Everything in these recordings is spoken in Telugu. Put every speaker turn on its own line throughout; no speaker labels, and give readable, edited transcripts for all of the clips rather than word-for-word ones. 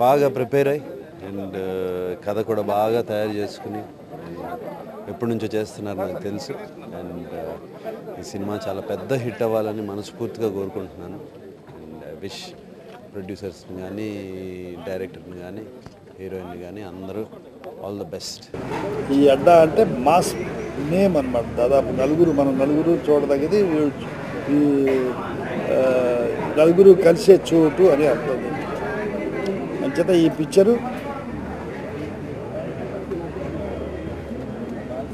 బాగా ప్రిపేర్ అయ్యి అండ్ కథ కూడా బాగా తయారు చేసుకుని ఎప్పటి నుంచో చేస్తున్నారు నాకు తెలుసు. అండ్ ఈ సినిమా చాలా పెద్ద హిట్ అవ్వాలని మనస్ఫూర్తిగా కోరుకుంటున్నాను. అండ్ ఐ విష్ ప్రొడ్యూసర్స్ని కానీ, డైరెక్టర్ని కానీ, హీరోయిన్ని కానీ అందరూ ఆల్ ద బెస్ట్.
ఈ అడ్డా అంటే మాస్ నేమ్ అనమాట. దాదాపు మనం నలుగురు చూడదగ్గది, ఈ నలుగురు కలిసే చోటు అని అర్థం. అంచేత ఈ పిక్చరు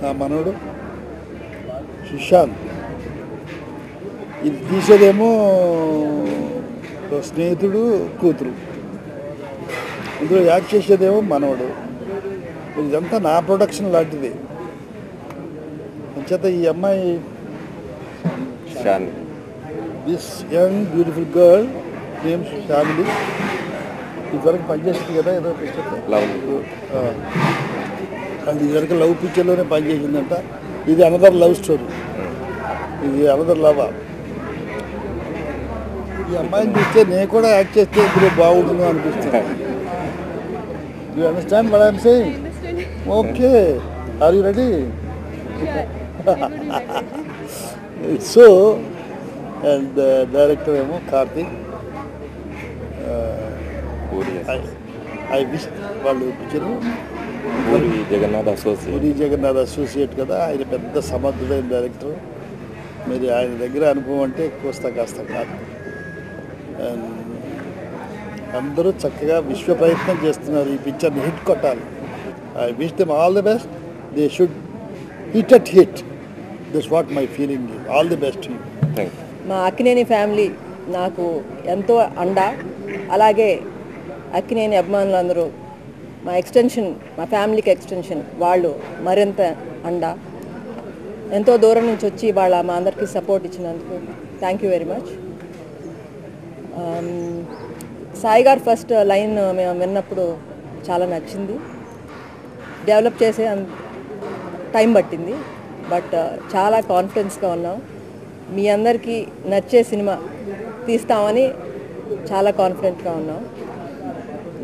నా మనోడు సుశాంత్, ఇది తీసేదేమో స్నేహితుడు కూతురు, ఇందులో యాక్ట్ చేసేదేమో మనోడు. ఇదంతా నా ప్రొడక్షన్ లాంటిది. అంచేత ఈ అమ్మాయి this young beautiful girl name family ఇదివరకు పనిచేసింది కదా, ఏదో పిక్చర్ అది ఇదివరకు లవ్ పిక్చర్లోనే పనిచేసిందంట. ఇది అనదర్ లవ్ స్టోరీ, ఇది అనదర్ లవ్. ఈ అమ్మాయిని చూస్తే నేను కూడా యాక్ట్ చేస్తే ఇప్పుడు బాగుంటుందో అనిపిస్తుంది. You understand what I'm saying? Okay, are you ready? So and director ఏమో కార్తీక్. ఐ విష్ వాళ్ళు పిక్చరు పూరి జగన్నాథ్ అసోసియేట్ కదా, ఆయన పెద్ద సమర్థుడైన డైరెక్టర్. మీరు ఆయన దగ్గర అనుభవం అంటే కాస్త కాదు. అందరూ చక్కగా విశ్వ ప్రయత్నం చేస్తున్నారు ఈ పిక్చర్ని హిట్ కొట్టాలి. I wish them all the best. They should hit at hit. That's what my feeling. All the best.
మా అక్కినేని ఫ్యామిలీ నాకు ఎంతో అండ, అలాగే అక్కినేని అభిమానులు అందరూ మా ఎక్స్టెన్షన్, మా ఫ్యామిలీకి ఎక్స్టెన్షన్, వాళ్ళు మరింత అండ. ఎంతో దూరం నుంచి వచ్చి వాళ్ళ మా అందరికీ సపోర్ట్ ఇచ్చినందుకు thank you very much. Sai గారు ఫస్ట్ లైన్ మేము విన్నప్పుడు చాలా నచ్చింది. డెవలప్ చేసే టైం పట్టింది, బట్ చాలా కాన్ఫిడెన్స్గా ఉన్నాం. మీ అందరికీ నచ్చే సినిమా తీస్తామని చాలా కాన్ఫిడెంట్గా ఉన్నాం.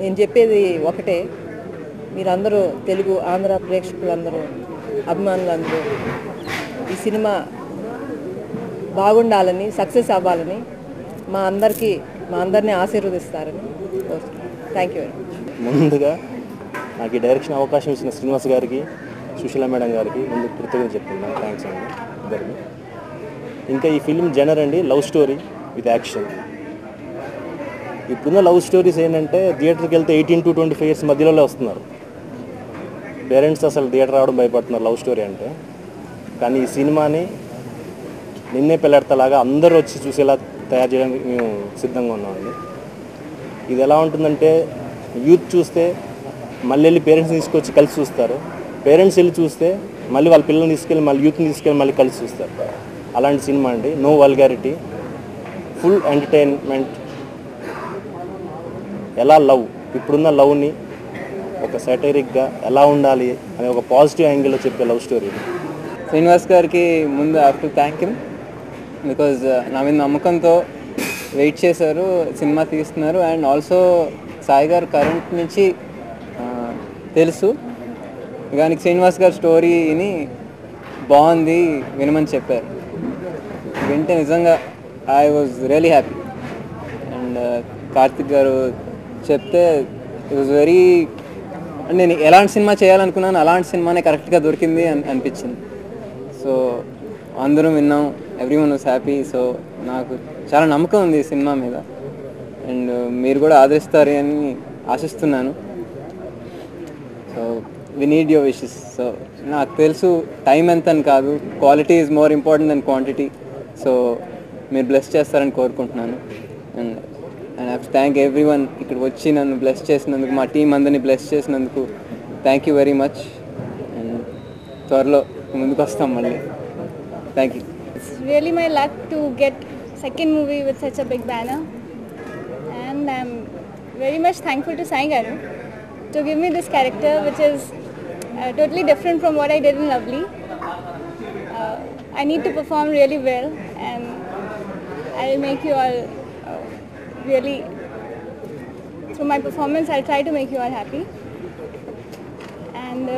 నేను చెప్పేది ఒకటే, మీరందరూ తెలుగు ఆంధ్ర ప్రేక్షకులందరూ, అభిమానులందరూ ఈ సినిమా బాగుండాలని, సక్సెస్ అవ్వాలని, మా అందరినీ ఆశీర్వదిస్తారని కోరుతున్నాను. Thank you very much.
ముందుగా నాకు ఈ డైరెక్షన్ అవకాశం ఇచ్చిన శ్రీనివాస్ గారికి, సుశీల మేడం గారికి ముందు కృతజ్ఞతలు చెప్తున్నాను. థ్యాంక్స్ అండి ఇద్దరికి. ఇంకా ఈ ఫిల్మ్ జనర్ అండి లవ్ స్టోరీ విత్ యాక్షన్. ఇప్పుడున్న లవ్ స్టోరీస్ ఏంటంటే థియేటర్కి వెళ్తే 18 to 25 years మధ్యలోనే వస్తున్నారు. పేరెంట్స్ అసలు థియేటర్ రావడం భయపడుతున్నారు లవ్ స్టోరీ అంటే. కానీ ఈ సినిమాని నిన్నే పెళ్ళాడతలాగా అందరూ వచ్చి చూసేలా తయారు చేయడానికి మేము సిద్ధంగా ఉన్నామండి. ఇది ఎలా ఉంటుందంటే యూత్ చూస్తే మళ్ళీ వెళ్ళి పేరెంట్స్ని తీసుకొచ్చి కలిసి చూస్తారు, పేరెంట్స్ వెళ్ళి చూస్తే మళ్ళీ వాళ్ళ పిల్లల్ని తీసుకెళ్ళి మళ్ళీ యూత్ని తీసుకెళ్ళి మళ్ళీ కలిసి చూస్తారు. అలాంటి సినిమా అండి. No vulgarity, full entertainment. ఎలా లవ్, ఇప్పుడున్న లవ్ని ఒక సాటరిక్గా ఎలా ఉండాలి అనే ఒక పాజిటివ్ యాంగిల్లో చెప్పే లవ్ స్టోరీ.
శ్రీనివాస్ గారికి ముందు I have to thank him, because నా మీద నమ్మకంతో వెయిట్ చేశారు, సినిమా తీస్తున్నారు. అండ్ ఆల్సో సాయి గారు కరెంట్ నుంచి తెలుసు, కానీ శ్రీనివాస్ గారు స్టోరీని బాగుంది వినమని చెప్పారు. వింటే నిజంగా I was really happy. And Karthik గారు చెప్తే ఇట్ వాజ్ వెరీ, నేను ఎలాంటి సినిమా చేయాలనుకున్నాను అలాంటి సినిమానే కరెక్ట్గా దొరికింది అనిపించింది. సో అందరం విన్నాం, ఎవ్రీవన్ వాజ్ హ్యాపీ. సో నాకు చాలా నమ్మకం ఉంది ఈ సినిమా మీద, అండ్ మీరు కూడా ఆదరిస్తారు అని ఆశిస్తున్నాను. So we need your wishes. So నాకు తెలుసు టైం ఎంత అని కాదు, quality is more important than quantity. So మీరు బ్లెస్ చేస్తారని కోరుకుంటున్నాను. And I have to thank everyone ఇక్కడ వచ్చి నన్ను బ్లెస్ చేసినందుకు, మా టీం అందరినీ బ్లెస్ చేసినందుకు thank you very much. And త్వరలో ముందుకు వస్తాం మళ్ళీ. Thank you.
It's really my luck to get second movie with such a big banner, and I'm very much thankful to Sai Garu to give me this character, which is totally different from what I did in Lovely. I need to perform really well, and I'll make you all really through my performance, I'll try to make you all happy. And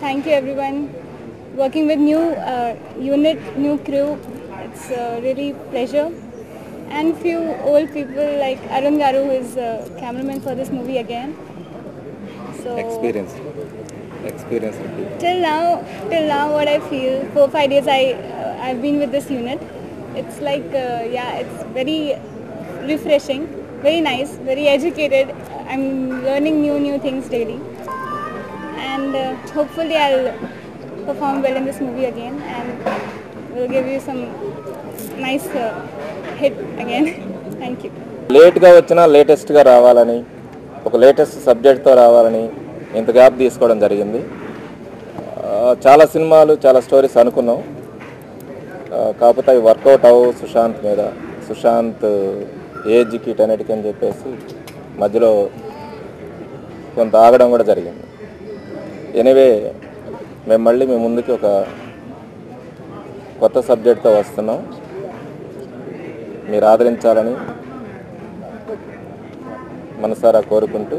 thank you everyone. Working with new unit, new crew, it's really pleasure. And few old people like Arun Garu, who is cameraman for this movie again. So
experience
till now what I feel, 4-5 days I've been with this unit. It's like it's very refreshing, very nice, very educated. I'm learning new things daily, and hopefully I'll perform well in this movie again, and we'll give you some nice hit again. Thank you.
లేట్గా వచ్చినా లేటెస్ట్గా రావాలని, ఒక లేటెస్ట్ సబ్జెక్ట్తో రావాలని ఇంత గ్యాప్ తీసుకోవడం జరిగింది. చాలా సినిమాలు, చాలా స్టోరీస్ అనుకున్నాం, కాకపోతే అవి వర్కౌట్ అవ్వవు సుశాంత్ మీద. సుశాంత్ ఏజ్కి టెనెట్కి అని చెప్పేసి మధ్యలో కొంత ఆగడం కూడా జరిగింది. ఎనీవే మేము మళ్ళీ మీ ముందుకి ఒక కొత్త సబ్జెక్ట్తో వస్తున్నాం. మీరు ఆదరించాలని మనసారా కోరుకుంటూ